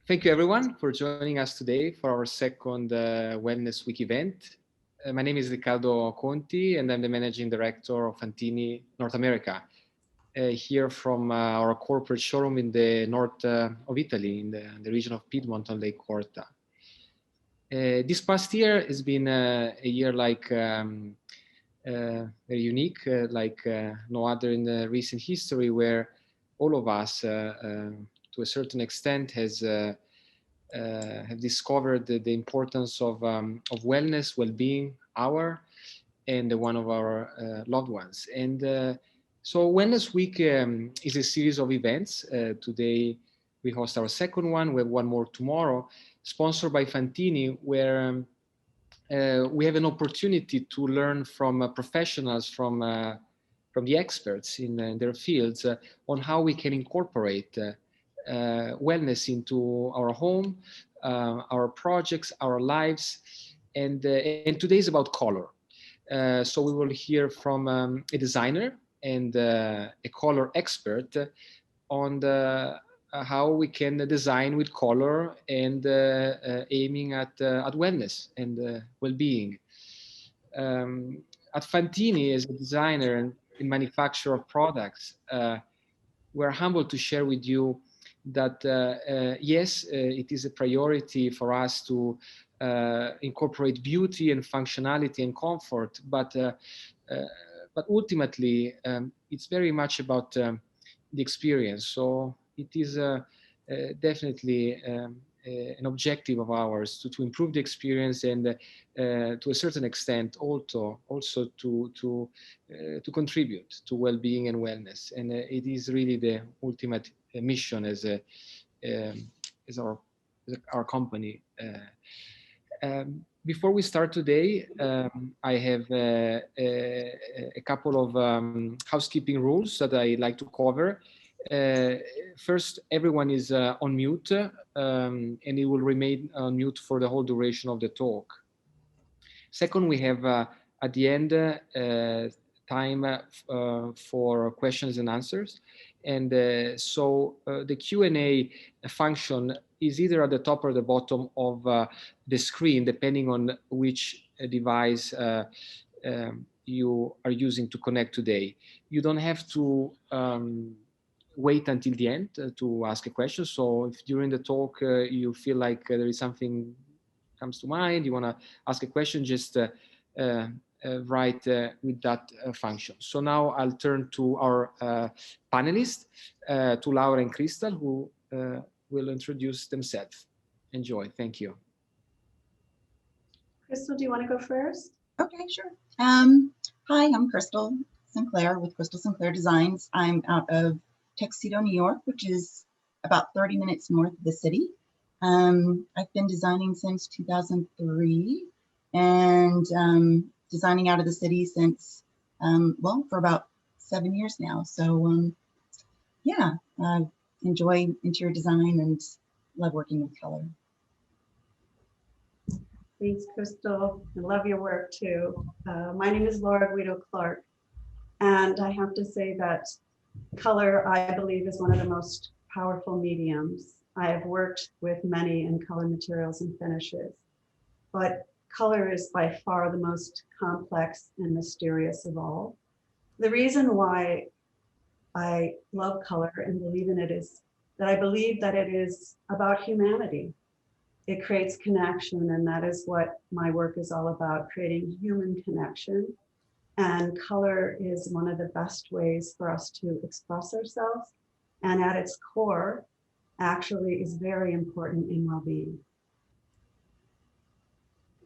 Thank you everyone for joining us today for our second Wellness Week event. My name is Riccardo Conti and I'm the Managing Director of Fantini North America, here from our corporate showroom in the north of Italy, in the region of Piedmont on Lake Horta. This past year has been a year very unique, no other in the recent history, where all of us, to a certain extent, have discovered the importance of wellness, well-being, our and the one of our loved ones. And so Wellness Week is a series of events. Today we host our second one. We have one more tomorrow, sponsored by Fantini, where we have an opportunity to learn from professionals, from the experts in their fields, on how we can incorporate wellness into our home, our projects, our lives. And today is about color. So we will hear from a designer and a color expert on how we can design with color and aiming at wellness and well-being. At Fantini, as a designer and manufacturer of products, we're humbled to share with you that yes, it is a priority for us to incorporate beauty and functionality and comfort, but ultimately it's very much about the experience. So it is definitely an objective of ours to improve the experience and to a certain extent also to contribute to well-being and wellness. And it is really the ultimate mission as our company. Before we start today, I have a couple of housekeeping rules that I like to cover. First, everyone is on mute, and it will remain on mute for the whole duration of the talk. Second, we have at the end time for questions and answers. And so the Q&A function is either at the top or the bottom of the screen, depending on which device you are using to connect today. You don't have to wait until the end to ask a question. So if during the talk you feel like there is something comes to mind, you want to ask a question, just write with that function. So now I'll turn to our panelists, to Laura and Crystal, who will introduce themselves. Enjoy. Thank you. Crystal, do you want to go first? Okay, sure. Hi, I'm Crystal Sinclair with Crystal Sinclair Designs. I'm out of Tuxedo, New York, which is about 30 minutes north of the city. I've been designing since 2003 and designing out of the city since, well, for about 7 years now. So yeah, I enjoy interior design and love working with color. Thanks, Crystal. I love your work too. My name is Laura Guido Clark, and I have to say that color, I believe, is one of the most powerful mediums. I have worked with many in color materials and finishes, but color is by far the most complex and mysterious of all. The reason why I love color and believe in it is that I believe that it is about humanity. It creates connection, and that is what my work is all about, creating human connection. And color is one of the best ways for us to express ourselves, and at its core, actually is very important in well-being.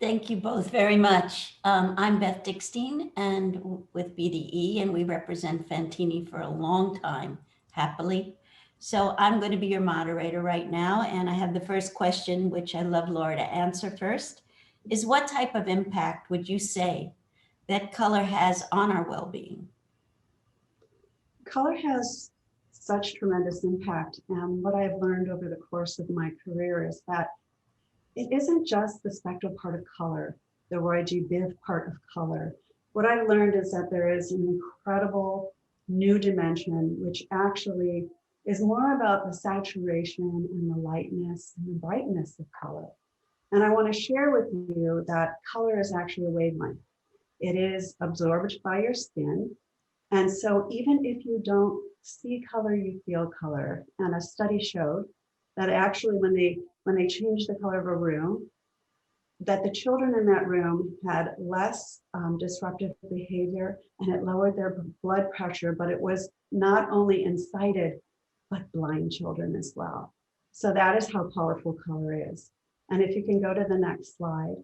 Thank you both very much. I'm Beth Dickstein and with BDE, and we represent Fantini for a long time, happily. So I'm going to be your moderator right now, and I have the first question, which I love Laura to answer first, is what type of impact would you say that color has on our well-being? Color has such tremendous impact, and what I've learned over the course of my career is that it isn't just the spectral part of color, the Roy G. Biv part of color. What I've learned is that there is an incredible new dimension which actually is more about the saturation and the lightness and the brightness of color. And I want to share with you that color is actually a wavelength. It is absorbed by your skin. And so even if you don't see color, you feel color. And a study showed that actually when they changed the color of a room, that the children in that room had less disruptive behavior, and it lowered their blood pressure, but it was not only in sighted, but blind children as well. So that is how powerful color is. And if you can go to the next slide.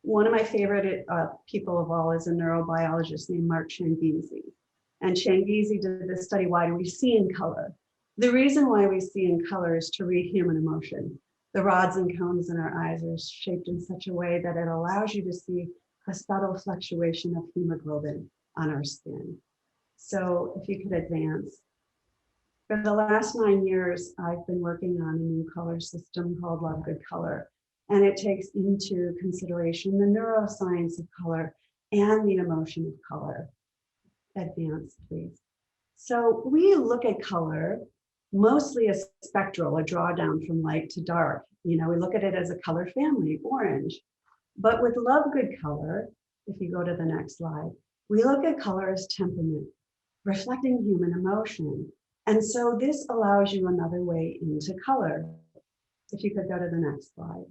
One of my favorite people of all is a neurobiologist named Mark Changizi. And Changizi did this study, why do we see in color? The reason why we see in color is to read human emotion. The rods and cones in our eyes are shaped in such a way that it allows you to see a subtle fluctuation of hemoglobin on our skin. So if you could advance. For the last 9 years, I've been working on a new color system called Love Good Color. And it takes into consideration the neuroscience of color and the emotion of color. Advance, please. So we look at color mostly as spectral, a drawdown from light to dark. You know, we look at it as a color family, orange. But with Love Good Color, if you go to the next slide, we look at color as temperament, reflecting human emotion. And so this allows you another way into color. If you could go to the next slide.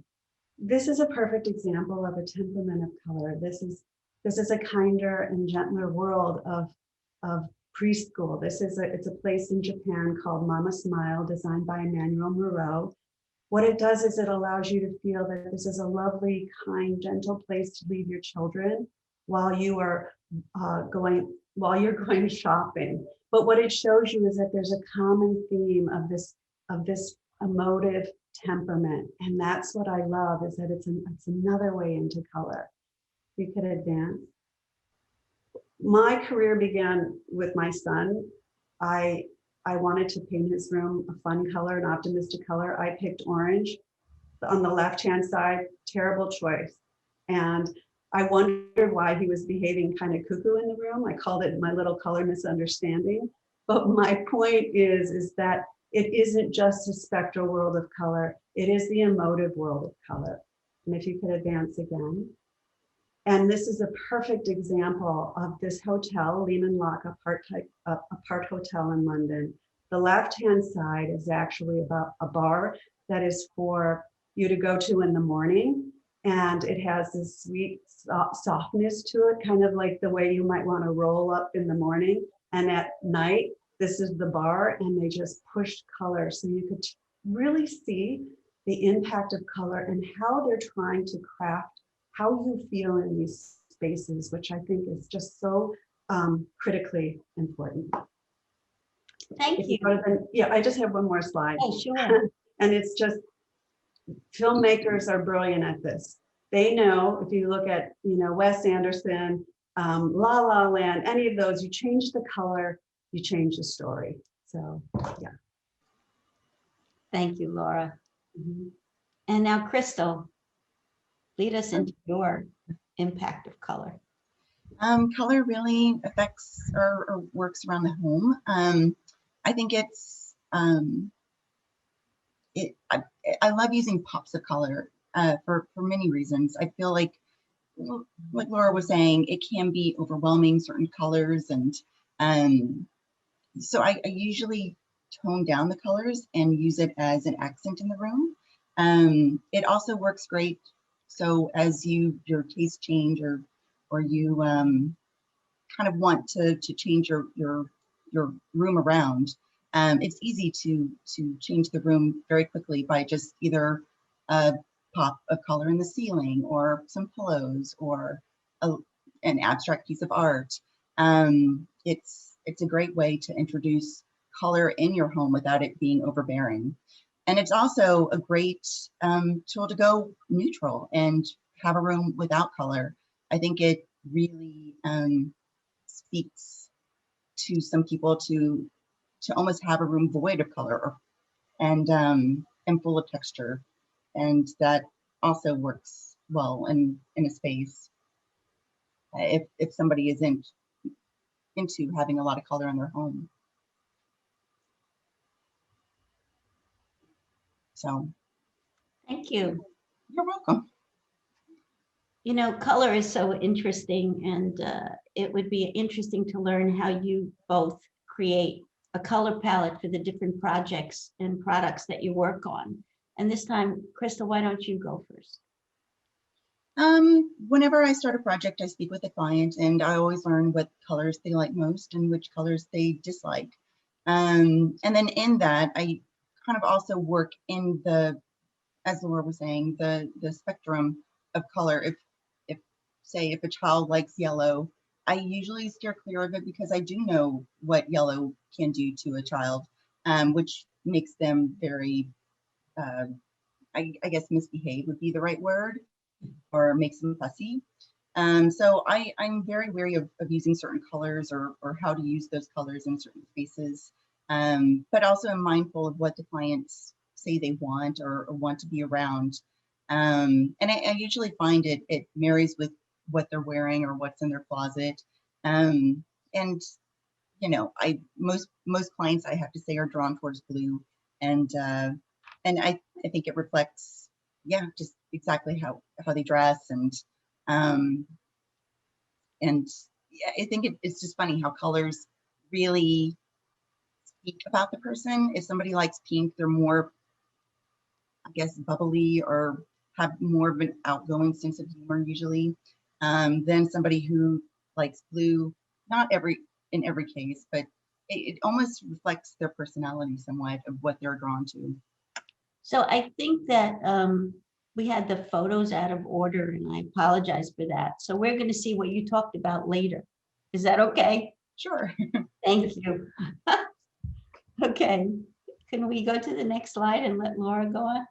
This is a perfect example of a temperament of color. This is a kinder and gentler world of preschool. It's a place in Japan called Mama Smile, designed by Emmanuel Moreau. What it does is it allows you to feel that this is a lovely, kind, gentle place to leave your children while you are going shopping. But what it shows you is that there's a common theme of this emotive temperament, and that's what I love, is that it's another way into color. You could advance. My career began with my son. I wanted to paint his room a fun color, an optimistic color. I picked orange. On the left-hand side, terrible choice. And I wondered why he was behaving kind of cuckoo in the room. I called it my little color misunderstanding. But my point is that it isn't just a spectral world of color. It is the emotive world of color. And if you could advance again. And this is a perfect example of this hotel, Lehman Lock Apart Hotel in London. The left-hand side is actually about a bar that is for you to go to in the morning. And it has this sweet softness to it, kind of like the way you might want to roll up in the morning. And at night, this is the bar, and they just pushed color. So you could really see the impact of color and how they're trying to craft how you feel in these spaces, which I think is just so critically important. Thank you. Yeah, I just have one more slide. Oh, sure. And it's just, filmmakers are brilliant at this. They know, if you look at, Wes Anderson, La La Land, any of those, you change the color, you change the story. So, yeah. Thank you, Laura. Mm-hmm. And now, Crystal, lead us into your impact of color. Color really affects or works around the home. I think it's, I love using pops of color for many reasons. I feel like Laura was saying, it can be overwhelming, certain colors. And so I usually tone down the colors and use it as an accent in the room. It also works great. So as your taste change or you kind of want to change your room around, it's easy to change the room very quickly by just either a pop of color in the ceiling or some pillows or an abstract piece of art. It's a great way to introduce color in your home without it being overbearing. And it's also a great tool to go neutral and have a room without color. I think it really speaks to some people to almost have a room void of color and full of texture. And that also works well in a space if somebody isn't into having a lot of color in their home. So Thank you. you're welcome. You know, color is so interesting, and it would be interesting to learn how you both create a color palette for the different projects and products that you work on. And this time, Crystal, why don't you go first? Whenever I start a project, I speak with the client, and I always learn what colors they like most and which colors they dislike. And then in that, I kind of also work in the, as Laura was saying, the spectrum of color. If say if a child likes yellow, I usually steer clear of it because I do know what yellow can do to a child, which makes them very, I guess misbehave would be the right word, or makes them fussy. So I'm very wary of using certain colors or how to use those colors in certain spaces, but also I'm mindful of what the clients say they want or want to be around. And I usually find it marries with what they're wearing or what's in their closet. And you know, most clients I have to say are drawn towards blue, and I think it reflects, yeah, just exactly how they dress, and yeah, I think it's just funny how colors really speak about the person. If somebody likes pink, they're more, I guess, bubbly or have more of an outgoing sense of humor usually, than somebody who likes blue. Not in every case, but it almost reflects their personality somewhat of what they're drawn to. So I think that we had the photos out of order, and I apologize for that. So we're going to see what you talked about later. Is that okay? Sure. Thank you. Okay. Can we go to the next slide and let Laura go on?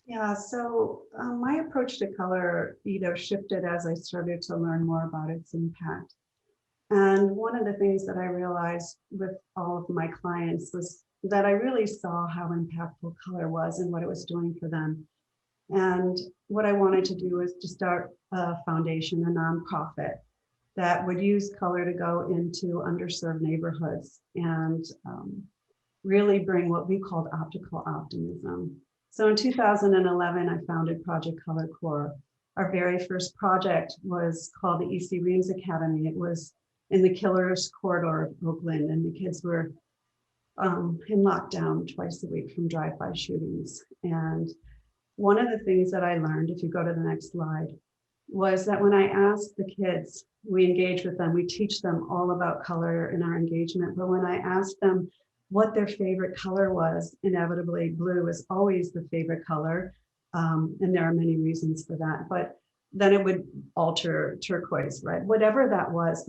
Yeah, so my approach to color shifted as I started to learn more about its impact. And one of the things that I realized with all of my clients was that I really saw how impactful color was and what it was doing for them. And what I wanted to do was to start a foundation, a nonprofit that would use color to go into underserved neighborhoods and really bring what we called optical optimism. So in 2011, I founded Project Color Core. Our very first project was called the EC Reams Academy. It was in the Killers Corridor of Oakland, and the kids were in lockdown twice a week from drive-by shootings. And one of the things that I learned, if you go to the next slide, was that when I asked the kids, we engage with them, we teach them all about color in our engagement, but when I asked them what their favorite color was, inevitably blue is always the favorite color. And there are many reasons for that, but then it would alter turquoise, right? Whatever that was,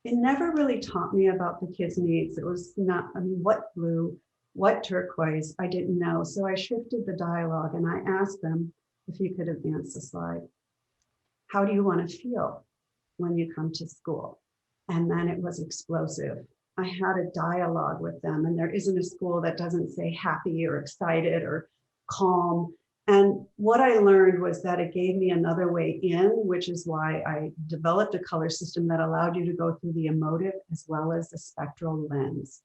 it never really taught me about the kids' needs. It was not, I mean, what blue, what turquoise, I didn't know. So I shifted the dialogue and I asked them, if you could advance the slide, how do you want to feel when you come to school? And then it was explosive. I had a dialogue with them, and there isn't a school that doesn't say happy or excited or calm. And what I learned was that it gave me another way in, which is why I developed a color system that allowed you to go through the emotive as well as the spectral lens.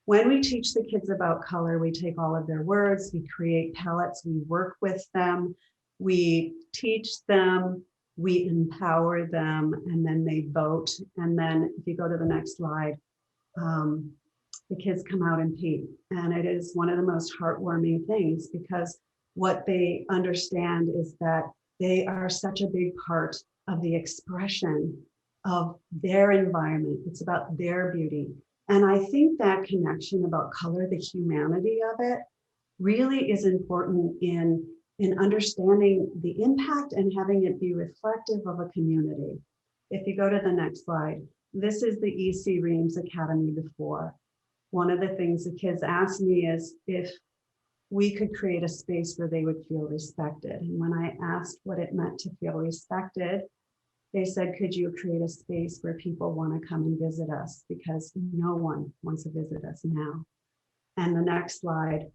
When we teach the kids about color, we take all of their words, we create palettes, we work with them, we teach them, we empower them, and then they vote. And then if you go to the next slide, the kids come out and paint. And it is one of the most heartwarming things, because what they understand is that they are such a big part of the expression of their environment. It's about their beauty. And I think that connection about color, the humanity of it, really is important in understanding the impact and having it be reflective of a community. If you go to the next slide, this is the EC Reams Academy before. One of the things the kids asked me is if we could create a space where they would feel respected. And when I asked what it meant to feel respected, they said, could you create a space where people want to come and visit us? Because no one wants to visit us now. And the next slide,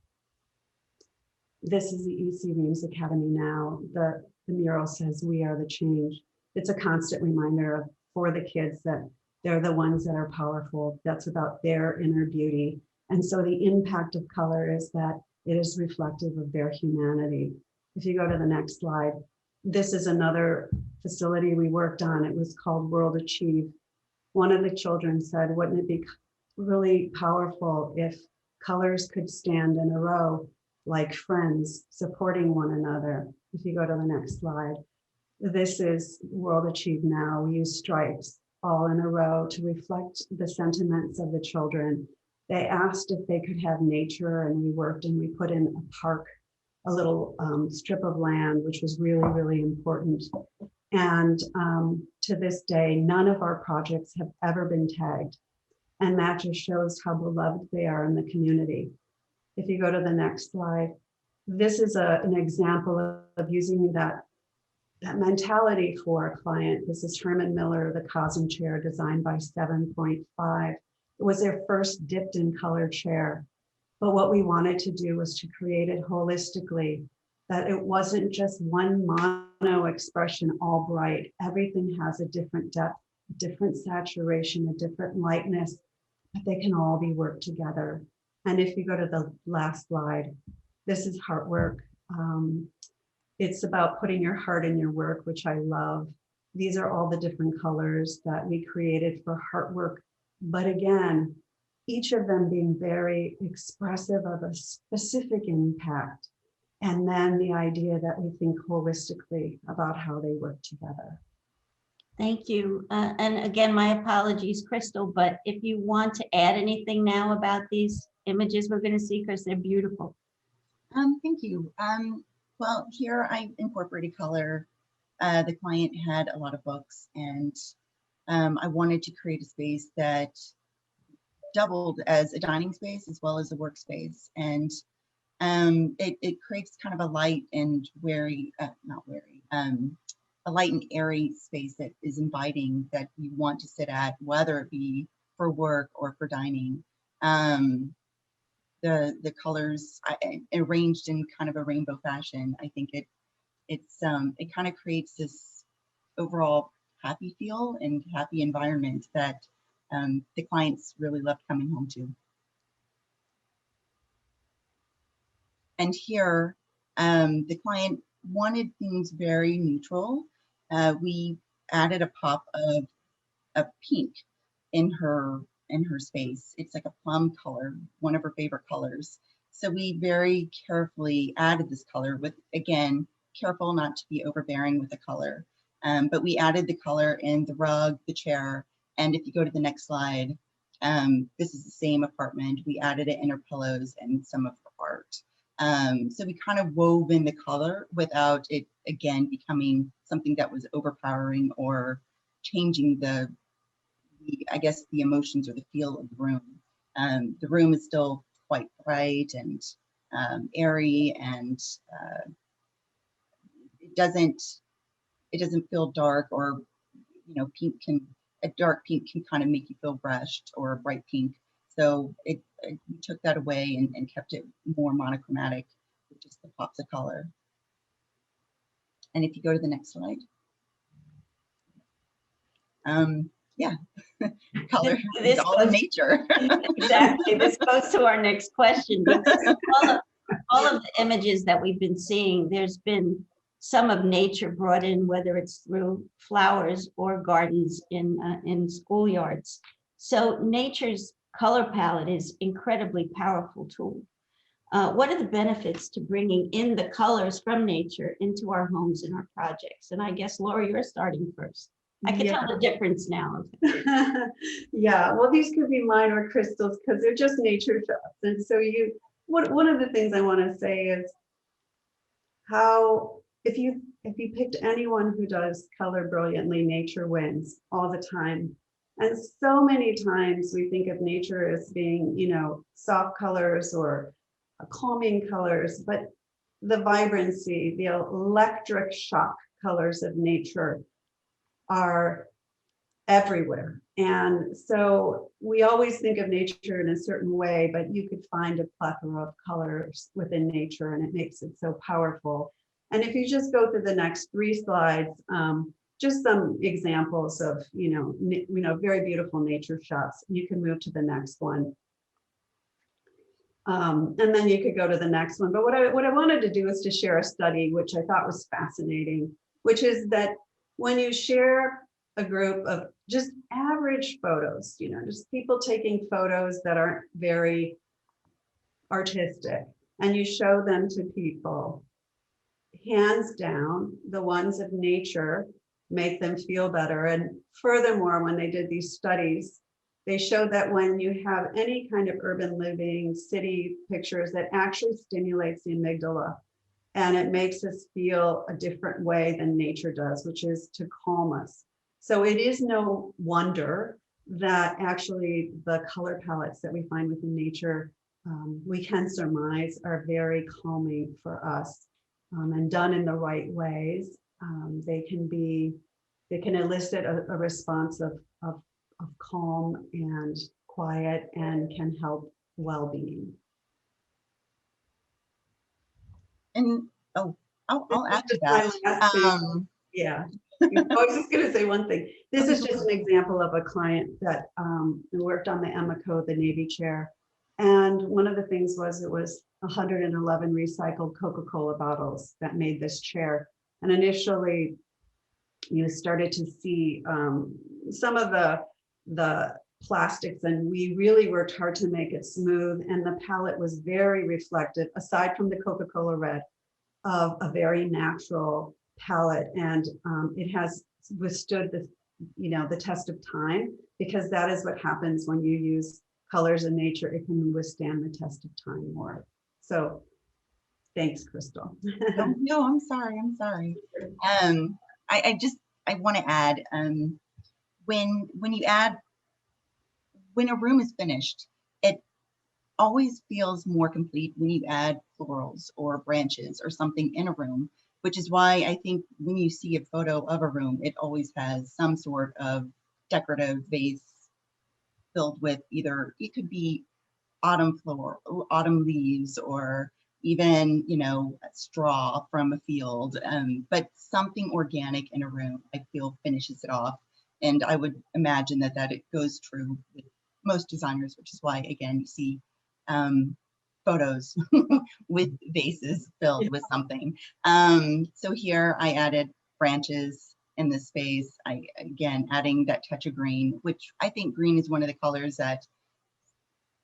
this is the EC Reams Academy now. The mural says, we are the change. It's a constant reminder for the kids that they're the ones that are powerful. That's about their inner beauty. And so the impact of color is that It is reflective of their humanity. If you go to the next slide, this is another facility we worked on. It was called World Achieve. One of the children said, wouldn't it be really powerful if colors could stand in a row like friends supporting one another? If you go to the next slide, this is World Achieve Now. We use stripes all in a row to reflect the sentiments of the children. They asked if they could have nature, and we worked and we put in a park, a little strip of land, which was really, really important. And to this day, none of our projects have ever been tagged. And that just shows how beloved they are in the community. If you go to the next slide, this is an example of using that mentality for a client. This is Herman Miller, the Cosm chair designed by 7.5. It was their first dipped in color chair. But what we wanted to do was to create it holistically, that it wasn't just one mono expression, all bright. Everything has a different depth, different saturation, a different lightness, but they can all be worked together. And if you go to the last slide, this is heart work. It's about putting your heart in your work, which I love. These are all the different colors that we created for heart work. But again, each of them being very expressive of a specific impact. And then the idea that we think holistically about how they work together. Thank you. And again, my apologies, Crystal, but if you want to add anything now about these images we're going to see, because they're beautiful. Thank you. Well, here I incorporated color. The client had a lot of books, and I wanted to create a space that doubled as a dining space as well as a workspace. And it creates kind of a light and a light and airy space that is inviting, that you want to sit at, whether it be for work or for dining. The colors arranged in kind of a rainbow fashion. I think it kind of creates this overall happy feel and happy environment that the clients really loved coming home to. And here, the client wanted things very neutral. We added a pop of pink in her space. It's like a plum color, one of her favorite colors. So we very carefully added this color with, again, careful not to be overbearing with the color. But we added the color in the rug, the chair, and if you go to the next slide, this is the same apartment. We added it in her pillows and some of her art. So we kind of wove in the color without it, again, becoming something that was overpowering or changing I guess, the emotions or the feel of the room. The room is still quite bright and airy, and it doesn't feel dark, or a dark pink can kind of make you feel brushed, or a bright pink. So we took that away and kept it more monochromatic with just the pops of color. And if you go to the next slide. Yeah, color is all in nature. Exactly. This goes to our next question. Because all of the images that we've been seeing, there's been some of nature brought in, whether it's through flowers or gardens in schoolyards. So nature's color palette is incredibly powerful tool. What are the benefits to bringing in the colors from nature into our homes and our projects? And I guess, Laura, you're starting first. I can tell the difference now. Yeah, well, these could be minor crystals because they're just nature shots. And so one of the things I want to say is how, if you picked anyone who does color brilliantly, nature wins all the time. And so many times we think of nature as being, soft colors or calming colors, but the vibrancy, the electric shock colors of nature are everywhere. And so we always think of nature in a certain way, but you could find a plethora of colors within nature, and it makes it so powerful. And if you just go through the next 3 slides, just some examples of, very beautiful nature shots. You can move to the next one. And then you could go to the next one. But what I wanted to do is to share a study, which I thought was fascinating, which is that when you share a group of just average photos, you know, just people taking photos that aren't very artistic, and you show them to people, hands down, the ones of nature make them feel better. And furthermore, when they did these studies, they showed that when you have any kind of urban living, city pictures, that actually stimulates the amygdala, and it makes us feel a different way than nature does, which is to calm us. So it is no wonder that actually the color palettes that we find within nature, we can surmise are very calming for us, and done in the right ways. They can elicit a response of calm and quiet, and can help well-being. And oh, I'll add to My that. last thing. Yeah, I was just going to say one thing. This is just an example of a client that worked on the Emma Code, the Navy chair. And one of the things was it was 111 recycled Coca-Cola bottles that made this chair. And initially, you started to see some of the plastics, and we really worked hard to make it smooth. And the palette was very reflective, aside from the Coca-Cola red, of a very natural palette. And it has withstood the test of time, because that is what happens when you use colors in nature. It can withstand the test of time more. So thanks, Crystal. No, I'm sorry. I want to add, when a room is finished, it always feels more complete when you add florals or branches or something in a room, which is why I think when you see a photo of a room, it always has some sort of decorative vase filled with either, it could be autumn leaves, or even, straw from a field, but something organic in a room, I feel, finishes it off. And I would imagine that it goes true with most designers, which is why, again, you see photos with vases filled with something. So here I added branches in this space. Again, adding that touch of green, which I think green is one of the colors that,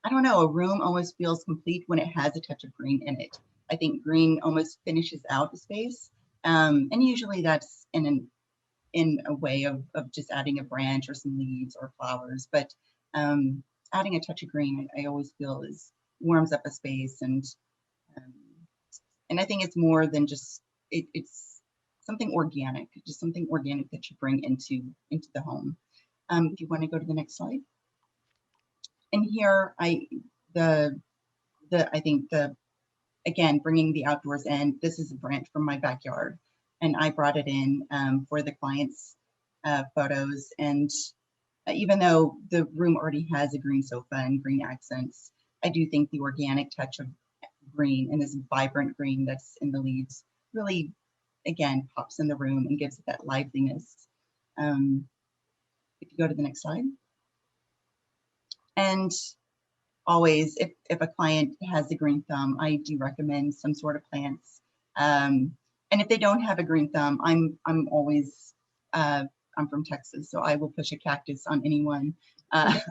I don't know, a room almost feels complete when it has a touch of green in it. I think green almost finishes out the space. And usually that's in a way of just adding a branch or some leaves or flowers. But adding a touch of green, I always feel warms up a space. And I think it's more than just, it's something organic, just something organic that you bring into the home. If you want to go to the next slide. And here, I think again, bringing the outdoors in, this is a branch from my backyard, and I brought it in for the client's photos. And even though the room already has a green sofa and green accents, I do think the organic touch of green and this vibrant green that's in the leaves really, again, pops in the room and gives it that liveliness. If you go to the next slide. And always, if a client has a green thumb, I do recommend some sort of plants. And if they don't have a green thumb, I'm always, I'm from Texas, so I will push a cactus on anyone. But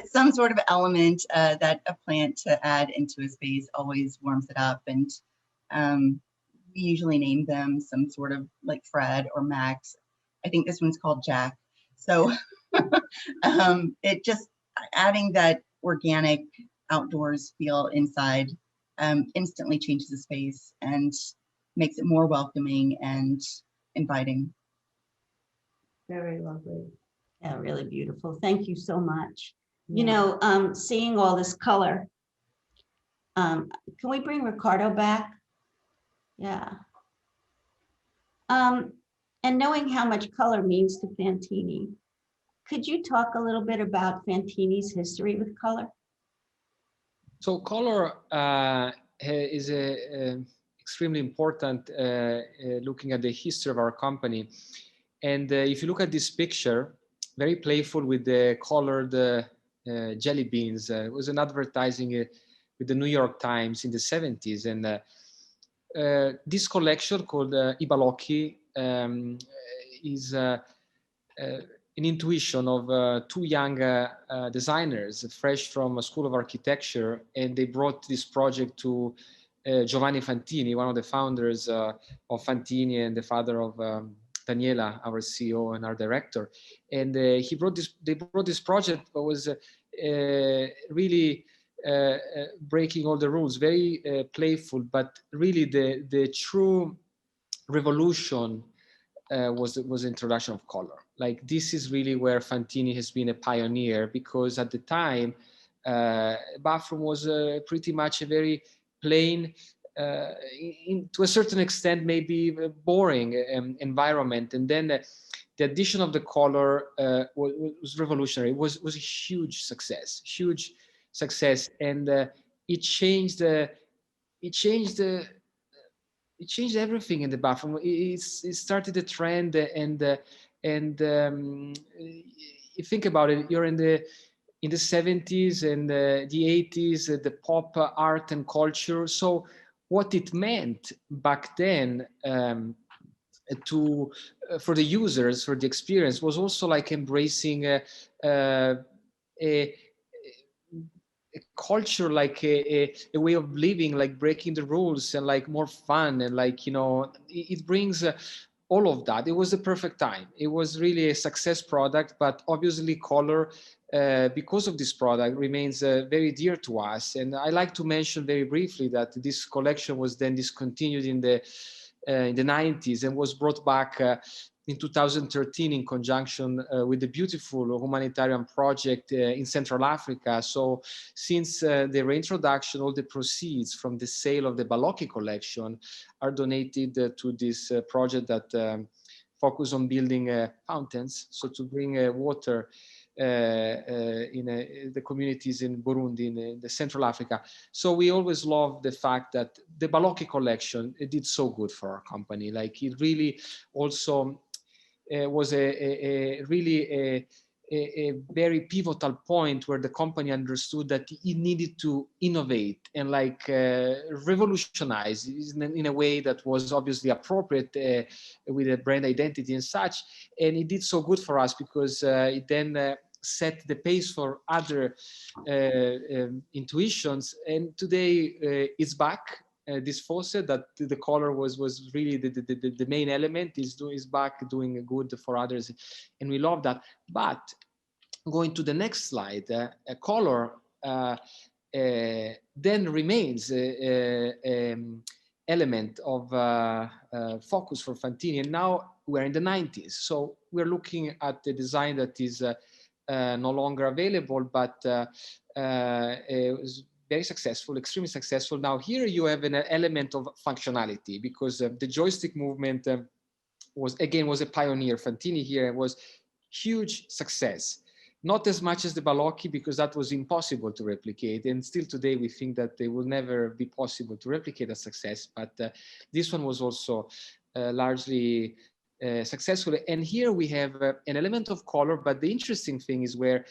some sort of element that a plant to add into a space always warms it up. And we usually name them some sort of like Fred or Max. I think this one's called Jack. So it just, adding that organic outdoors feel inside instantly changes the space and makes it more welcoming and inviting. Very lovely. Yeah, really beautiful. Thank you so much. Yeah. Seeing all this color. Can we bring Ricardo back? Yeah. And knowing how much color means to Fantini, could you talk a little bit about Fantini's history with color? So color is extremely important looking at the history of our company. And if you look at this picture, very playful with the colored jelly beans. It was an advertising with the New York Times in the 70s. And this collection called I Balocchi is an intuition of two young designers, fresh from a school of architecture, and they brought this project to Giovanni Fantini, one of the founders of Fantini and the father of Daniela, our CEO and our director. And they brought this project that was really breaking all the rules, very playful, but really the true revolution was the introduction of color. Like, this is really where Fantini has been a pioneer, because at the time, bathroom was pretty much a very plain, to a certain extent, maybe boring environment. And then the addition of the color was revolutionary. It was a huge success, and it changed everything in the bathroom. It started a trend, and you think about it, you're in the 70s and the 80s, the pop art and culture. So what it meant back then for the users, for the experience, was also like embracing a culture, like a way of living, like breaking the rules, and like more fun, and like, you know, it brings all of that. It was the perfect time. It was really a success product, but obviously color, because of this product, remains very dear to us. And I like to mention very briefly that this collection was then discontinued in the 90s and was brought back in 2013 in conjunction with the beautiful humanitarian project in Central Africa. So since the reintroduction, all the proceeds from the sale of the Balocchi collection are donated to this project that focus on building fountains, so to bring water in the communities in Burundi, in the Central Africa. So we always love the fact that the Balocchi collection, it did so good for our company. Like, it really also was really a very pivotal point where the company understood that it needed to innovate and like revolutionize in a way that was obviously appropriate with a brand identity and such. And it did so good for us because it then set the pace for other intuitions. And today it's back. This faucet that the color was really the main element is back doing good for others, and we love that. But going to the next slide, color then remains element of focus for Fantini, and now we're in the 90s, so we're looking at the design that is no longer available, but it was very successful, extremely successful. Now here you have an element of functionality, because the joystick movement was a pioneer. Fantini here was huge success. Not as much as the Balocchi, because that was impossible to replicate. And still today we think that they will never be possible to replicate a success. But this one was also largely successful. And here we have an element of color, but the interesting thing is where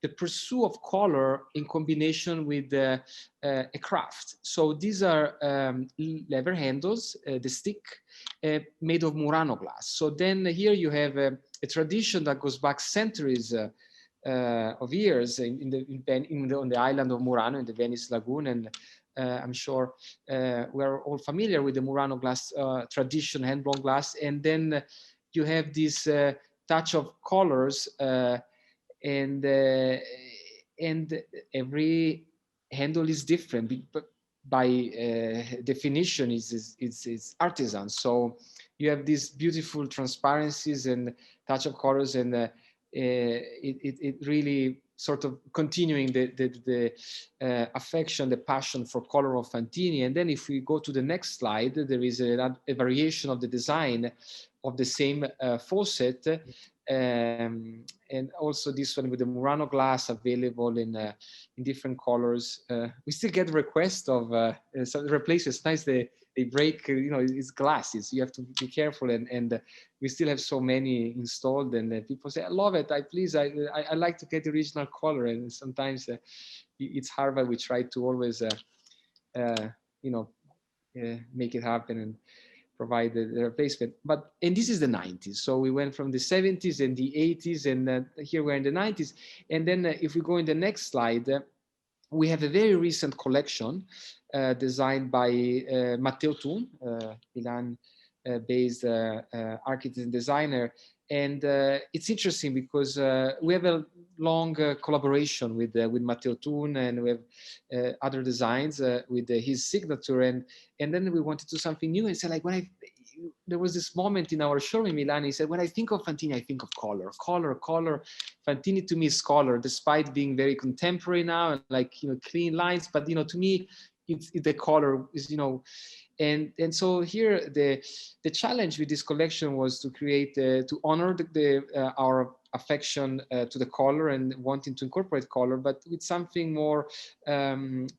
the pursuit of color in combination with a craft. So these are lever handles, the stick made of Murano glass. So then here you have a tradition that goes back centuries of years on the island of Murano, in the Venice Lagoon. And I'm sure we're all familiar with the Murano glass tradition, hand-blown glass. And then you have this touch of colors, and every handle is different, but by definition it's artisan. So you have these beautiful transparencies and touch of colors, and it really sort of continuing the affection, the passion for color of Fantini. And then if we go to the next slide, there is a variation of the design of the same faucet, And also this one with the Murano glass available in different colors. We still get requests of some replaces. It's nice they break, it's glasses. You have to be careful, and we still have so many installed. And people say, "I love it. I like to get the original color." And sometimes it's hard, but we try to always, make it happen and provide the replacement. And this is the 90s. So we went from the 70s and the 80s, and here we're in the 90s. And then if we go in the next slide, we have a very recent collection designed by Matteo Thun, Milan-based architect and designer. And it's interesting because we have a long collaboration with Matteo Thun, and we have other designs with his signature. And then we wanted to do something new. And so, like, there was this moment in our showroom in Milan. He said, "When I think of Fantini, I think of color. Fantini to me is color, despite being very contemporary now and clean lines. But to me, it's the color is And so here the challenge with this collection was to create to honor our affection to the color and wanting to incorporate color, but with something more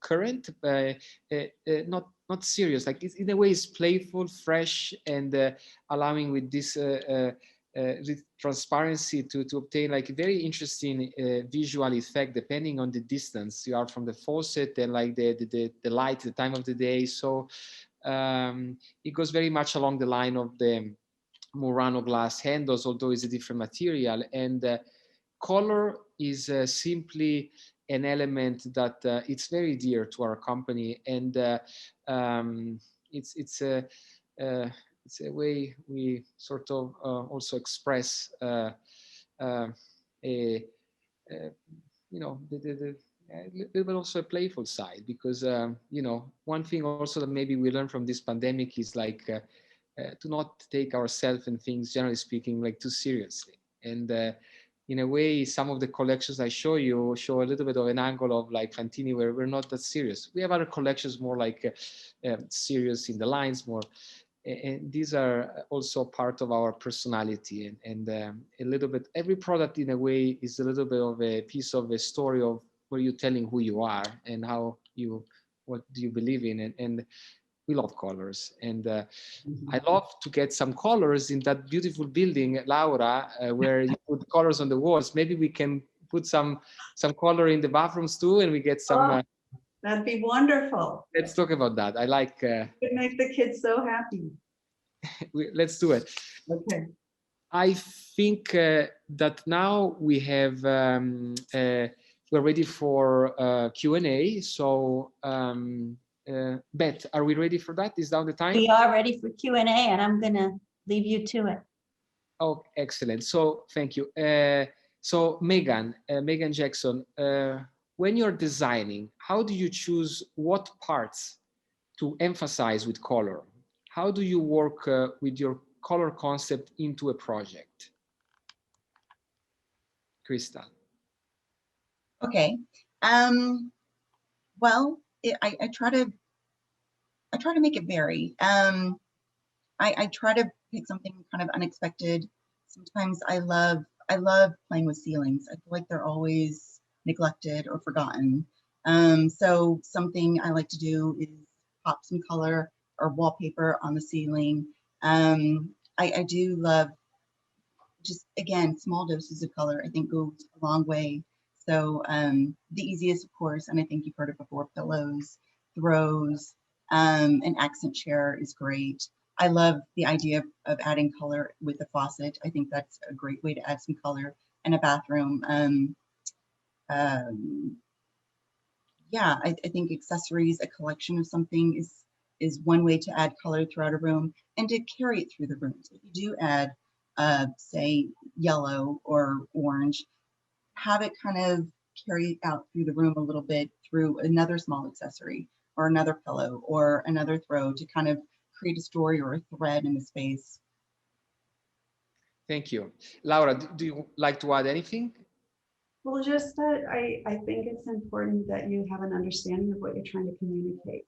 current, not serious. Like in a way, it's playful, fresh, and allowing with this transparency to obtain like a very interesting visual effect depending on the distance you are from the faucet and like the light, the time of the day. So it goes very much along the line of the Murano glass handles, although it's a different material. And color is simply an element that it's very dear to our company, and it's a way we sort of also express a little bit also a playful side, because one thing also that maybe we learned from this pandemic is like to not take ourselves and things, generally speaking, like too seriously. And in a way, some of the collections I show you show a little bit of an angle of like Fantini where we're not that serious. We have other collections more like serious in the lines, more. And these are also part of our personality, and a little bit, every product in a way is a little bit of a piece of a story of where you're telling who you are and what do you believe in, and we love colors. And I love to get some colors in that beautiful building, Laura, where you put colors on the walls. Maybe we can put some color in the bathrooms too, and we get some. That'd be wonderful. Let's talk about that. I like. It would make the kids so happy. Let's do it. Okay. I think that now we have. We're ready for Q&A. So, Beth, are we ready for that? Is now the time? We are ready for Q&A, and I'm going to leave you to it. Oh, excellent. So, thank you. So, Megan Jackson, when you're designing, how do you choose what parts to emphasize with color? How do you work with your color concept into a project? Crystal. Okay. Well, I try to make it vary. I try to pick something kind of unexpected. Sometimes I love playing with ceilings. I feel like they're always neglected or forgotten. So something I like to do is pop some color or wallpaper on the ceiling. I do love just, again, small doses of color, I think goes a long way. So the easiest, of course, and I think you've heard it before, pillows, throws, an accent chair is great. I love the idea of adding color with the faucet. I think that's a great way to add some color in a bathroom. Yeah, I think accessories, a collection of something is one way to add color throughout a room and to carry it through the room. So if you do add, say, yellow or orange, have it kind of carry out through the room a little bit through another small accessory or another pillow or another throw to kind of create a story or a thread in the space. Thank you. Laura, do you like to add anything? Well, just that I think it's important that you have an understanding of what you're trying to communicate.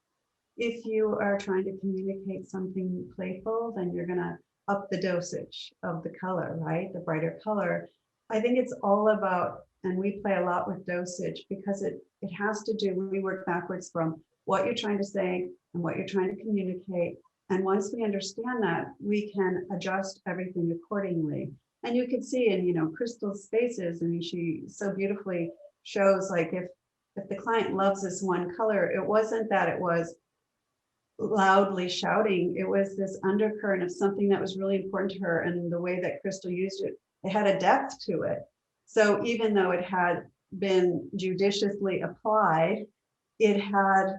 If you are trying to communicate something playful, then you're gonna up the dosage of the color, right? The brighter color. I think it's all about, and we play a lot with dosage because it has to do, we work backwards from what you're trying to say and what you're trying to communicate. And once we understand that, we can adjust everything accordingly. And you can see in, Crystal's spaces, I mean, she so beautifully shows like if the client loves this one color, it wasn't that it was loudly shouting, it was this undercurrent of something that was really important to her, and the way that Crystal used it, it had a depth to it. So even though it had been judiciously applied, it had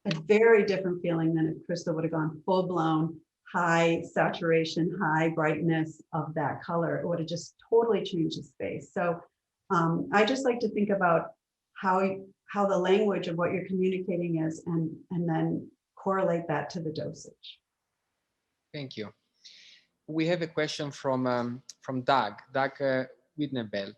a very different feeling than if Crystal would have gone full blown, high saturation, high brightness of that color. It would have just totally changed the space. So I just like to think about how the language of what you're communicating is, and then correlate that to the dosage. Thank you. We have a question from Doug Widnebel.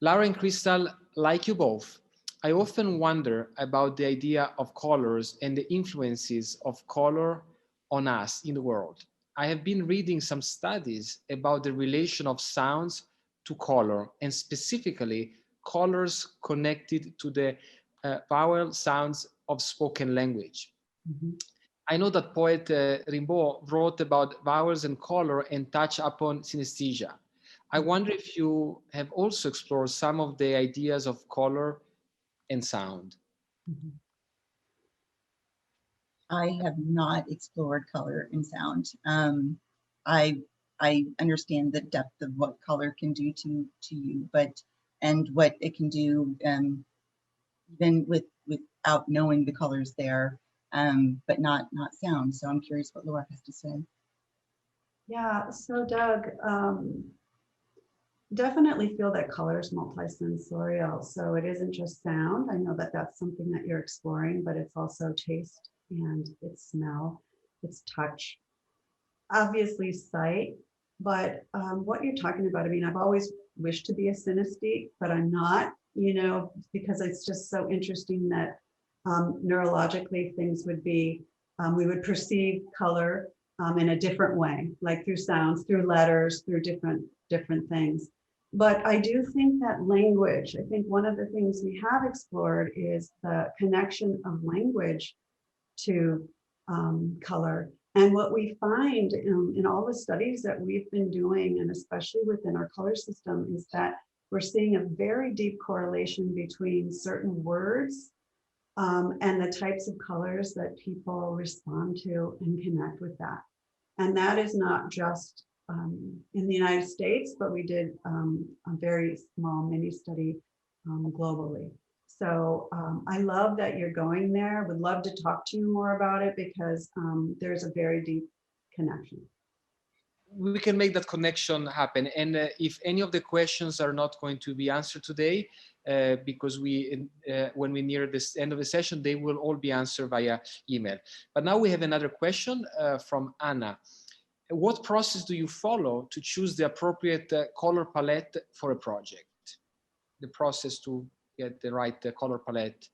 Laura and Crystal, like you both, I often wonder about the idea of colors and the influences of color on us in the world. I have been reading some studies about the relation of sounds to color, and specifically colors connected to the vowel sounds of spoken language. Mm-hmm. I know that poet Rimbaud wrote about vowels and color and touched upon synesthesia. I wonder if you have also explored some of the ideas of color and sound. Mm-hmm. I have not explored color and sound. I understand the depth of what color can do to you, and what it can do even without knowing the colors there, but not sound. So I'm curious what Laura has to say. Yeah, so Doug, definitely feel that color is multisensorial. So it isn't just sound. I know that that's something that you're exploring, but it's also taste, and it's smell, it's touch, obviously sight. But what you're talking about, I mean, I've always wished to be a synesthete, but I'm not, because it's just so interesting that neurologically things would be, we would perceive color in a different way, like through sounds, through letters, through different things. But I do think that language, I think one of the things we have explored is the connection of language to color. And what we find in all the studies that we've been doing, and especially within our color system, is that we're seeing a very deep correlation between certain words and the types of colors that people respond to and connect with that. And that is not just in the United States, but we did a very small mini study globally. So I love that you're going there. Would love to talk to you more about it, because there's a very deep connection. We can make that connection happen. And if any of the questions are not going to be answered today, because when we near this end of the session, they will all be answered via email. But now we have another question from Anna. What process do you follow to choose the appropriate color palette for a project? The process to get the right color palette.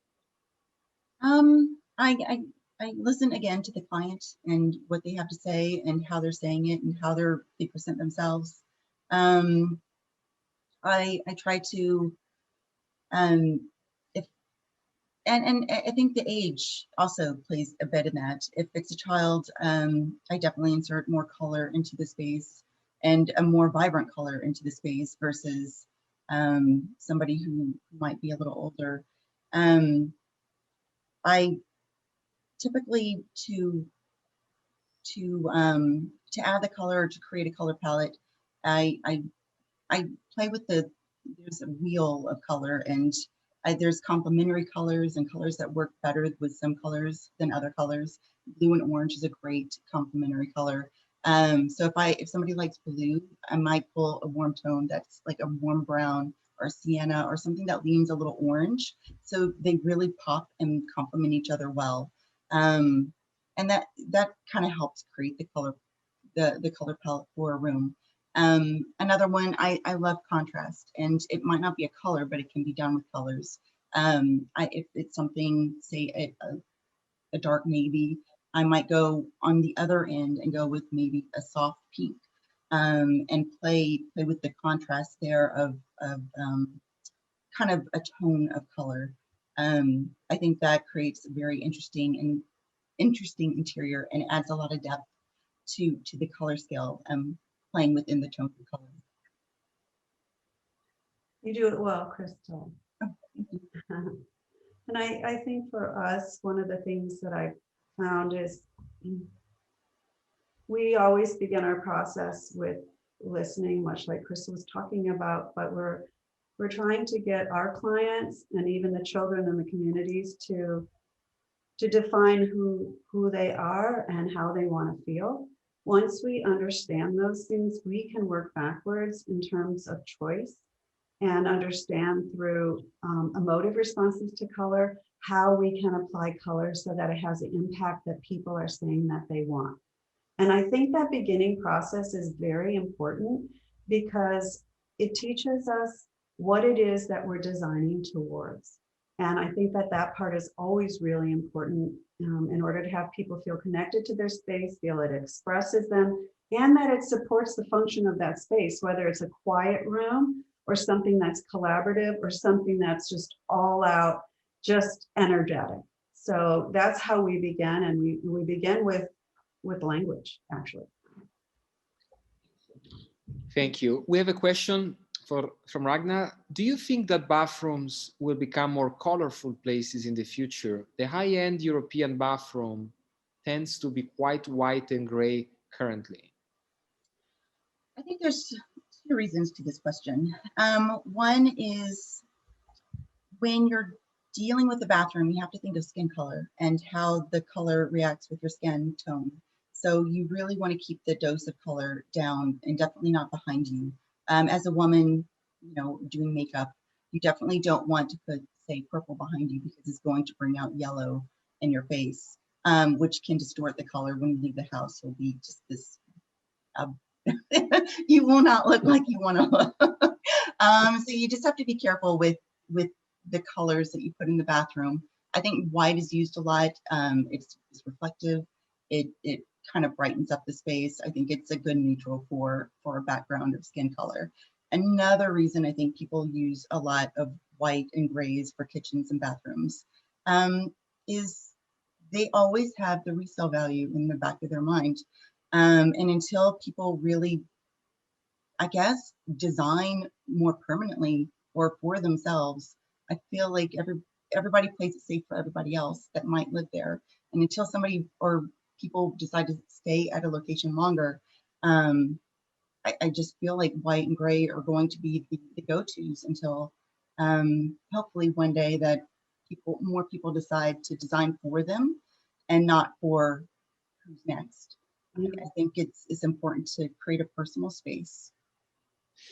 I listen again to the client and what they have to say and how they're saying it and how they present themselves. I try to and I think the age also plays a bit in that. If it's a child, I definitely insert more color into the space, and a more vibrant color into the space versus somebody who might be a little older. I typically to add the color, to create a color palette, I play with there's a wheel of color, and there's complementary colors and colors that work better with some colors than other colors. Blue and orange is a great complementary color. So if somebody likes blue, I might pull a warm tone that's like a warm brown or sienna or something that leans a little orange. So they really pop and complement each other well. And that kind of helps create the color palette for a room. Another one, I love contrast, and it might not be a color, but it can be done with colors. If it's something, say a dark navy, I might go on the other end and go with maybe a soft pink. and play with the contrast there of kind of a tone of color. I think that creates a very interesting interior and adds a lot of depth to the color scale, playing within the tone of color. You do it well, Crystal. Oh, thank you. And I think for us, one of the things that I found is we always begin our process with listening, much like Crystal was talking about, but we're trying to get our clients and even the children in the communities to define who they are and how they want to feel. Once we understand those things, we can work backwards in terms of choice and understand through emotive responses to color, how we can apply color so that it has the impact that people are saying that they want. And I think that beginning process is very important because it teaches us what it is that we're designing towards. And I think that that part is always really important in order to have people feel connected to their space, feel it expresses them, and that it supports the function of that space, whether it's a quiet room or something that's collaborative or something that's just all out, just energetic. So that's how we begin. And we begin with language, actually. Thank you. We have a question from Ragnar. Do you think that bathrooms will become more colorful places in the future? The high-end European bathroom tends to be quite white and gray currently. I think there's two reasons to this question. One is when you're dealing with the bathroom, you have to think of skin color and how the color reacts with your skin tone. So you really want to keep the dose of color down and definitely not behind you. As a woman, you know, doing makeup, you definitely don't want to put, say, purple behind you because it's going to bring out yellow in your face, which can distort the color when you leave the house. It'll be just this, you will not look like you want to look. So you just have to be careful with the colors that you put in the bathroom. I think white is used a lot. It's reflective. It kind of brightens up the space. I think it's a good neutral for a background of skin color. Another reason I think people use a lot of white and grays for kitchens and bathrooms is they always have the resale value in the back of their mind. And until people really, I guess, design more permanently or for themselves, I feel like everybody plays it safe for everybody else that might live there. And until somebody or people decide to stay at a location longer, I just feel like white and gray are going to be the go-tos until hopefully one day that more people decide to design for them and not for who's next. I think it's important to create a personal space.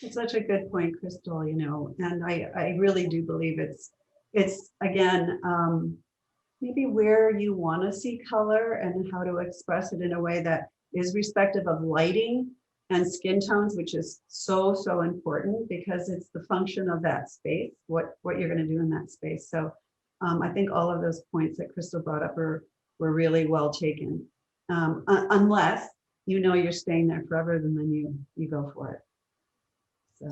It's such a good point, Crystal, you know, and I really do believe it's again, maybe where you want to see color and how to express it in a way that is respective of lighting and skin tones, which is so important because it's the function of that space, what you're going to do in that space. So I think all of those points that Crystal brought up were really well taken. Unless you know you're staying there forever, then you go for it. So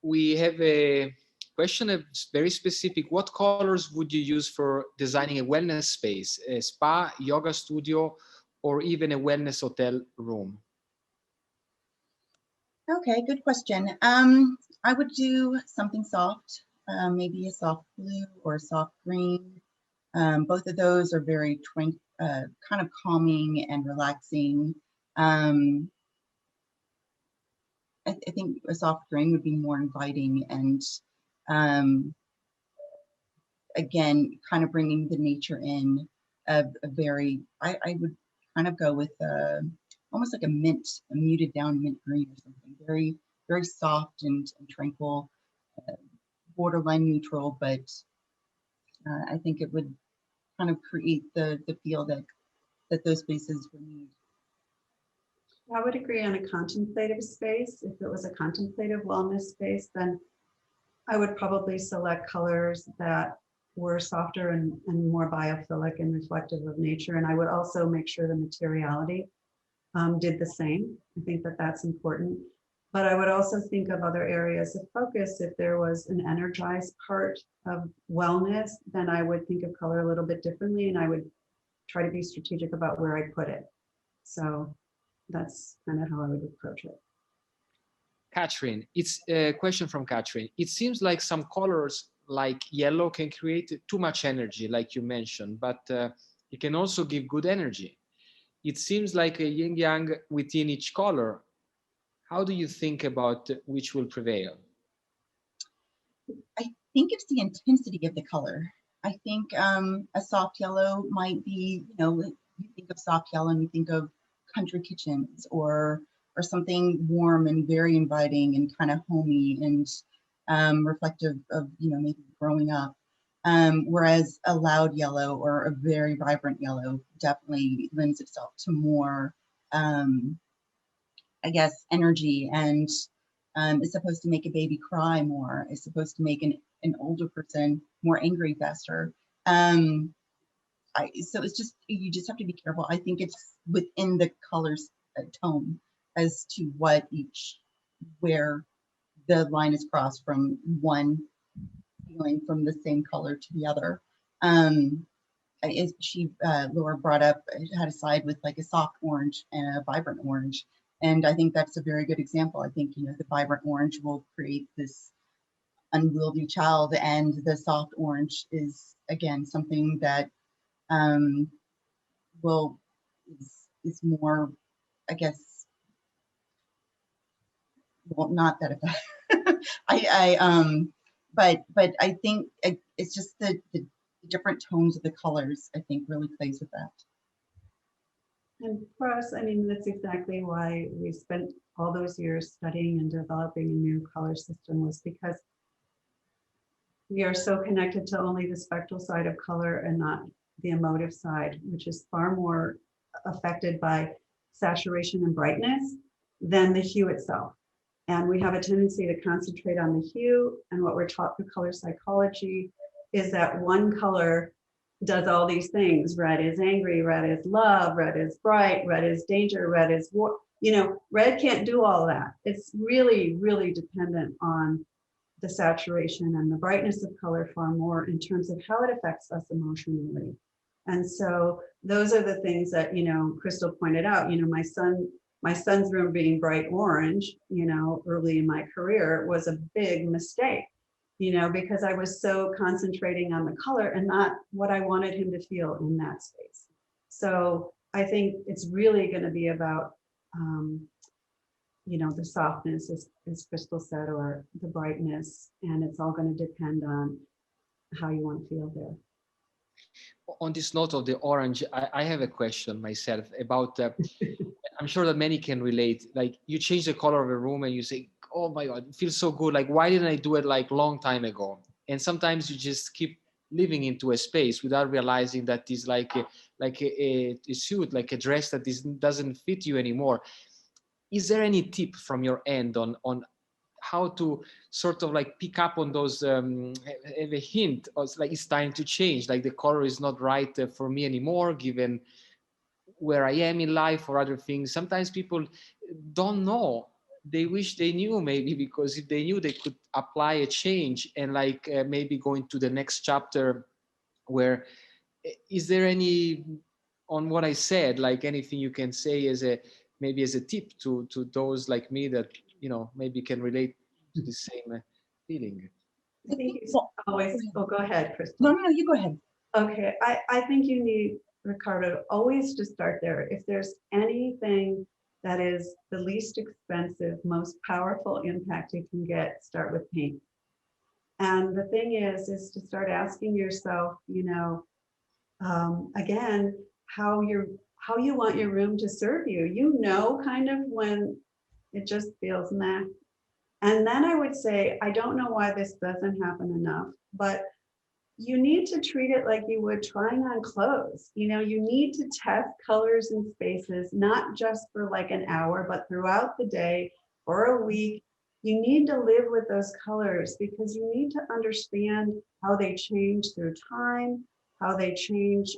we have a question, very specific. What colors would you use for designing a wellness space, a spa, yoga studio, or even a wellness hotel room? Okay, good question. I would do something soft, maybe a soft blue or a soft green. Both of those are very kind of calming and relaxing. I think a soft green would be more inviting and again, kind of bringing the nature in a very, I would kind of go with almost like a muted down mint green or something, very soft and tranquil, borderline neutral, but I think it would kind of create the feel that those spaces would need. I would agree on a contemplative space. If it was a contemplative wellness space, then I would probably select colors that were softer and more biophilic and reflective of nature. And I would also make sure the materiality did the same. I think that that's important. But I would also think of other areas of focus. If there was an energized part of wellness, then I would think of color a little bit differently, and I would try to be strategic about where I put it. So that's kind of how I would approach it. Catherine, it's a question from Catherine. It seems like some colors like yellow can create too much energy, like you mentioned, but it can also give good energy. It seems like a yin yang within each color. How do you think about which will prevail? I think it's the intensity of the color. I think a soft yellow might be, you know, you think of soft yellow and you think of country kitchens or something warm and very inviting and kind of homey and reflective of, you know, maybe growing up. Whereas a loud yellow or a very vibrant yellow definitely lends itself to more, I guess, energy and is supposed to make a baby cry more. Is supposed to make an older person more angry faster. So it's just, you just have to be careful. I think it's within the colors tone as to what each, where the line is crossed from one feeling from the same color to the other. Laura brought up, had a side with like a soft orange and a vibrant orange. And I think that's a very good example. I think, you know, the vibrant orange will create this unwieldy child, and the soft orange is, again, something that is more, I guess, well, not that but I think it's just the different tones of the colors, I think, really plays with that. And for us, I mean, that's exactly why we spent all those years studying and developing a new color system, was because we are so connected to only the spectral side of color and not the emotive side, which is far more affected by saturation and brightness than the hue itself. And we have a tendency to concentrate on the hue, and what we're taught through color psychology is that one color does all these things. Red is angry, red is love, red is bright, red is danger, red is war. You know, red can't do all that. It's really, really dependent on the saturation and the brightness of color far more in terms of how it affects us emotionally. And so those are the things that, you know, Crystal pointed out. You know, my son's room being bright orange, you know, early in my career was a big mistake, you know, because I was so concentrating on the color and not what I wanted him to feel in that space. So I think it's really going to be about, you know, the softness, as Crystal said, or the brightness, and it's all going to depend on how you want to feel there. On this note of the orange, I have a question myself about, I'm sure that many can relate. Like, you change the color of a room and you say, oh my God, it feels so good. Like, why didn't I do it like long time ago? And sometimes you just keep living into a space without realizing that it's like a suit, like a dress that doesn't fit you anymore. Is there any tip from your end on how to sort of like pick up on those, have a hint of like it's time to change, like the color is not right for me anymore, given where I am in life or other things? Sometimes people don't know. They wish they knew, maybe, because if they knew, they could apply a change and like maybe go into the next chapter. Where is there any, on what I said, like anything you can say as a, maybe as a tip to those like me that, you know, maybe can relate to the same feeling? I think it's always, oh, go ahead, Crystal. No, you go ahead. Okay, I think you need, Ricardo, always to start there. If there's anything that is the least expensive, most powerful impact you can get, start with paint. And the thing is to start asking yourself, you know, again, how you want your room to serve you. You know, kind of when it just feels meh. And then I would say, I don't know why this doesn't happen enough, but you need to treat it like you would trying on clothes. You know, you need to test colors and spaces, not just for like an hour, but throughout the day or a week. You need to live with those colors because you need to understand how they change through time, how they change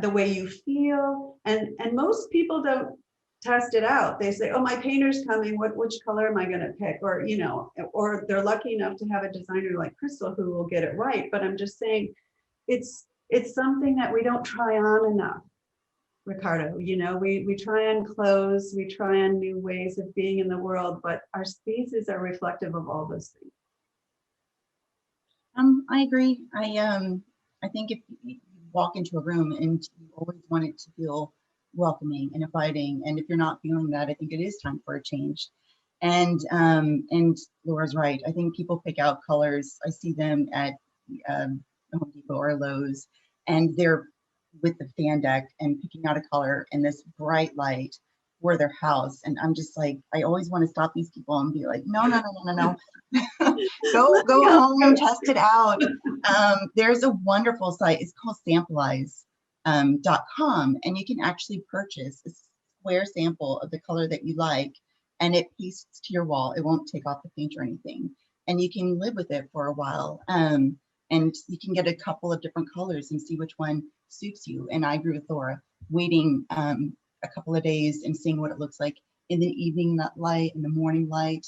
the way you feel. And most people don't test it out. They say, oh, my painter's coming, which color am I going to pick? Or, you know, or they're lucky enough to have a designer like Crystal who will get it right. But I'm just saying, it's something that we don't try on enough, Ricardo. You know, we try on clothes, we try on new ways of being in the world, but our spaces are reflective of all those things. I agree. I think if you walk into a room and you always want it to feel welcoming and inviting, and if you're not feeling that, I think it is time for a change. And Laura's right. I think people pick out colors. I see them at Home Depot or Lowe's, and they're with the fan deck and picking out a color in this bright light for their house. And I'm just like, I always want to stop these people and be like, no, no, no, no, no, no. go home and test it out. There's a wonderful site. It's called sampleize.com, and you can actually purchase a square sample of the color that you like, and it pastes to your wall. It won't take off the paint or anything, and you can live with it for a while. And you can get a couple of different colors and see which one suits you. And I agree with Laura, waiting a couple of days and seeing what it looks like in the evening light, in the morning light,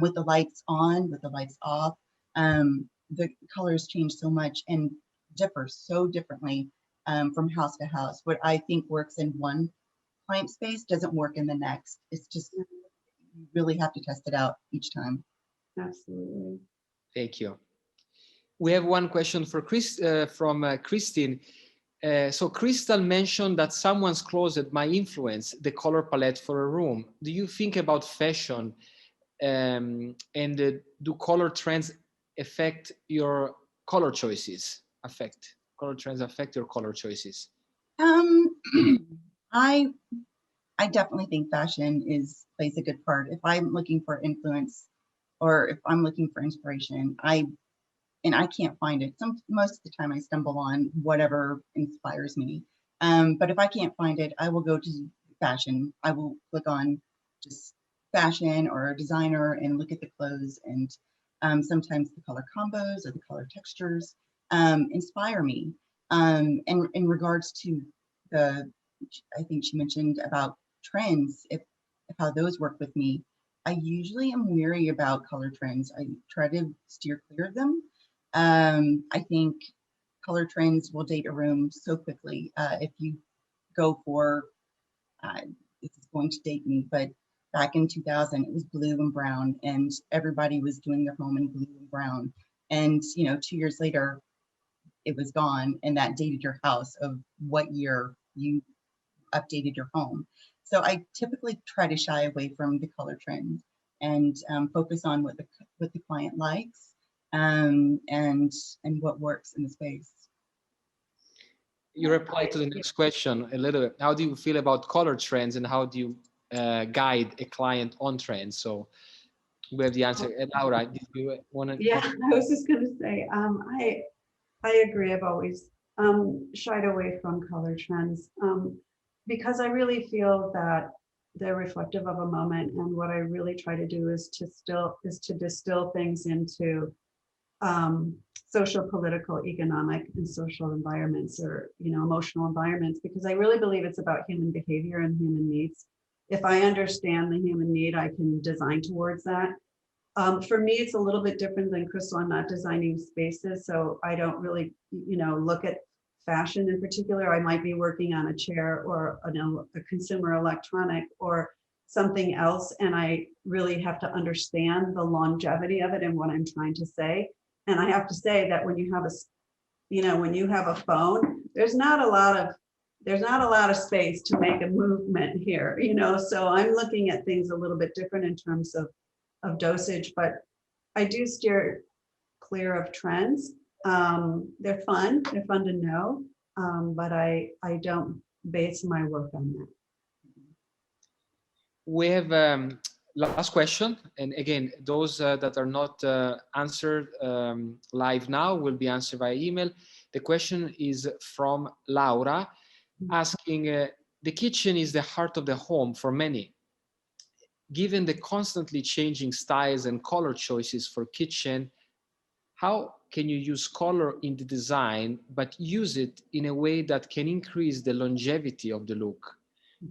with the lights on, with the lights off. The colors change so much and differ so differently from house to house. What I think works in one client space doesn't work in the next. It's just, you really have to test it out each time. Absolutely. Thank you. We have one question for from Christine. So Crystal mentioned that someone's closet might influence the color palette for a room. Do you think about fashion and do color trends affect your color choices? Color trends affect your color choices? I definitely think fashion plays a good part. If I'm looking for influence or if I'm looking for inspiration, I can't find it. Most of the time I stumble on whatever inspires me. But if I can't find it, I will go to fashion. I will click on just fashion or a designer and look at the clothes, and sometimes the color combos or the color textures inspire me. And in regards to I think she mentioned about trends, if how those work with me, I usually am weary about color trends. I try to steer clear of them. I think color trends will date a room so quickly. If you go for, this is going to date me, but back in 2000, it was blue and brown, and everybody was doing their home in blue and brown. And, 2 years later, it was gone, and that dated your house of what year you updated your home. So I typically try to shy away from the color trends and focus on what the client likes and what works in the space. You reply to the next question a little bit. How do you feel about color trends, and how do you guide a client on trends? So we have the answer. Laura, did you want to? Yeah, I was just going to say, I agree. I've always shied away from color trends because I really feel that they're reflective of a moment, and what I really try to do is to distill things into social, political, economic, and social environments, or emotional environments, because I really believe it's about human behavior and human needs. If I understand the human need, I can design towards that. For me, it's a little bit different than Crystal. I'm not designing spaces, so I don't really, look at fashion in particular. I might be working on a chair or a consumer electronic or something else, and I really have to understand the longevity of it and what I'm trying to say. And I have to say that when you have a phone, there's not a lot of space to make a movement here, so I'm looking at things a little bit different in terms of dosage, but I do steer clear of trends. They're fun to know, but I don't base my work on that. We have last question, and again, those that are not answered live now will be answered by email. The question is from Laura, asking, the kitchen is the heart of the home for many. Given the constantly changing styles and color choices for kitchen, how can you use color in the design, but use it in a way that can increase the longevity of the look?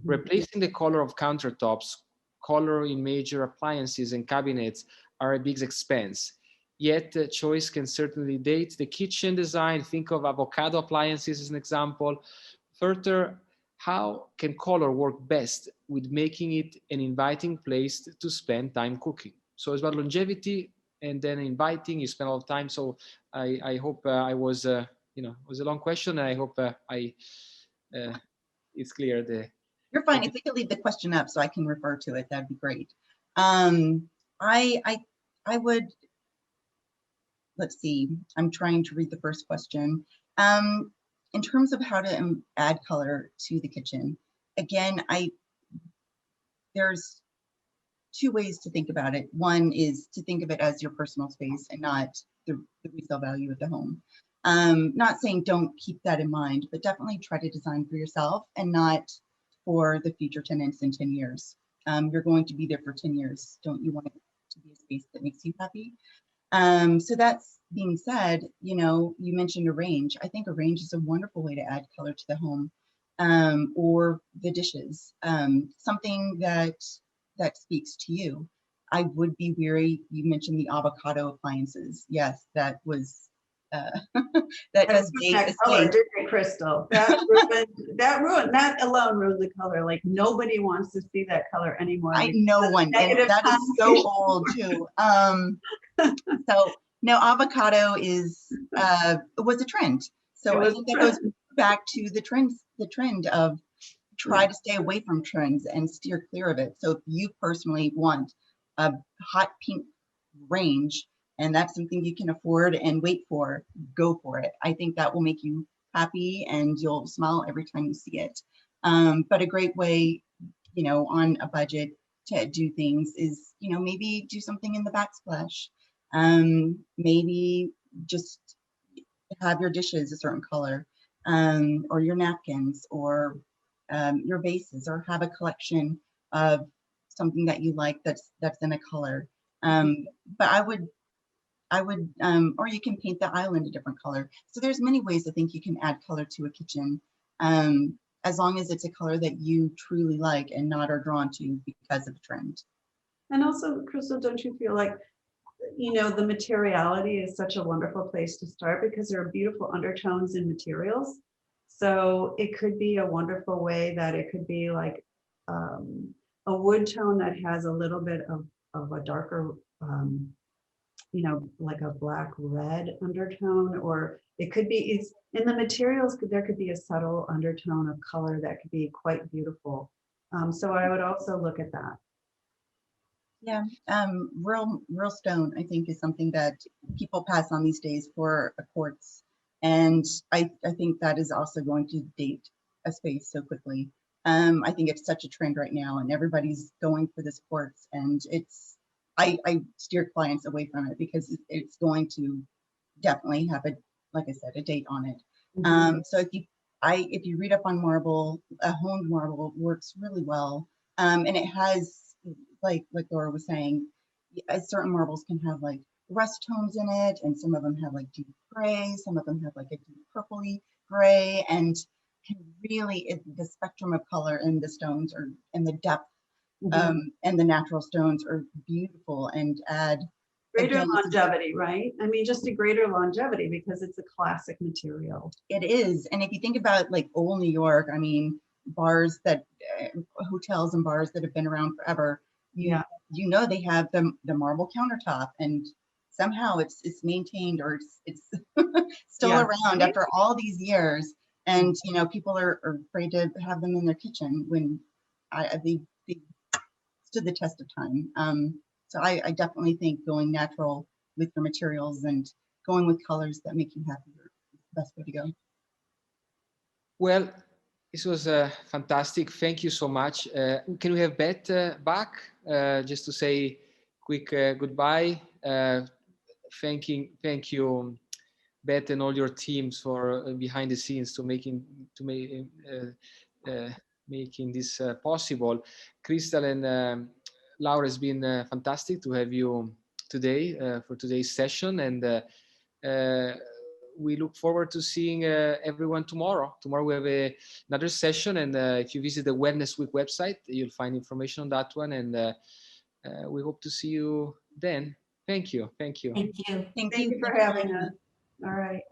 Replacing the color of countertops, color in major appliances and cabinets are a big expense. Yet choice can certainly date the kitchen design. Think of avocado appliances as an example. Further, how can color work best with making it an inviting place to spend time cooking? So it's about longevity and then inviting, you spend a lot of time. So I hope I was, it was a long question. And I hope it's clear You're fine. If we could leave the question up so I can refer to it, that'd be great. I would, let's see, I'm trying to read the first question. In terms of how to add color to the kitchen, again, there's two ways to think about it. One is to think of it as your personal space and not the resale value of the home. Not saying don't keep that in mind, but definitely try to design for yourself and not for the future tenants in 10 years. You're going to be there for 10 years. Don't you want it to be a space that makes you happy? So that's being said, you mentioned a range. I think a range is a wonderful way to add color to the home, or the dishes. Something that speaks to you. I would be weary. You mentioned the avocado appliances. Yes, that was that does date that color, didn't it, Crystal? That ruined, that alone ruined the color. Like nobody wants to see that color anymore. No one, and that is so old too. So no, avocado was a trend. So I think that goes back to the trend of try to stay away from trends and steer clear of it. So if you personally want a hot pink range and that's something you can afford and wait for, go for it. I think that will make you happy and you'll smile every time you see it. But a great way, on a budget to do things is, maybe do something in the backsplash. Maybe just have your dishes a certain color, or your napkins, or your vases, or have a collection of something that you like that's in a color. But I would, or you can paint the island a different color. So there's many ways I think you can add color to a kitchen, as long as it's a color that you truly like and not are drawn to because of a trend. And also, Crystal, don't you feel like, the materiality is such a wonderful place to start because there are beautiful undertones in materials. So it could be a wonderful way that it could be like a wood tone that has a little bit of a darker, like a black red undertone, or it could be, it's in the materials, there could be a subtle undertone of color that could be quite beautiful. So I would also look at that. Yeah, real stone, I think, is something that people pass on these days for a quartz. And I think that is also going to date a space so quickly. I think it's such a trend right now and everybody's going for this quartz, and I steer clients away from it because it's going to definitely have like I said, a date on it. So if you read up on marble, a honed marble works really well. And it has, like Laura was saying, certain marbles can have like rust tones in it, and some of them have like deep gray, some of them have like a deep purpley gray, and can really, the spectrum of color in the stones and the depth, and the natural stones are beautiful and add greater longevity, right? I mean, just a greater longevity because it's a classic material. It is. And if you think about like old New York, I mean, bars that, hotels and bars that have been around forever, they have the marble countertop, and somehow it's maintained, or it's still around after all these years. And, people are afraid to have them in their kitchen when they stood the test of time. So I definitely think going natural with your materials and going with colors that make you happy is the best way to go. Well, this was fantastic. Thank you so much. Can we have Beth back just to say quick goodbye? Thank you, Beth, and all your teams for behind the scenes to making this possible. Crystal and Laura, has been fantastic to have you today for today's session, and we look forward to seeing everyone tomorrow. Tomorrow we have another session, and if you visit the Wellness Week website, you'll find information on that one, and we hope to see you then. Thank you. Thank you. Thank you. Thank Thank you. you for having us. All right.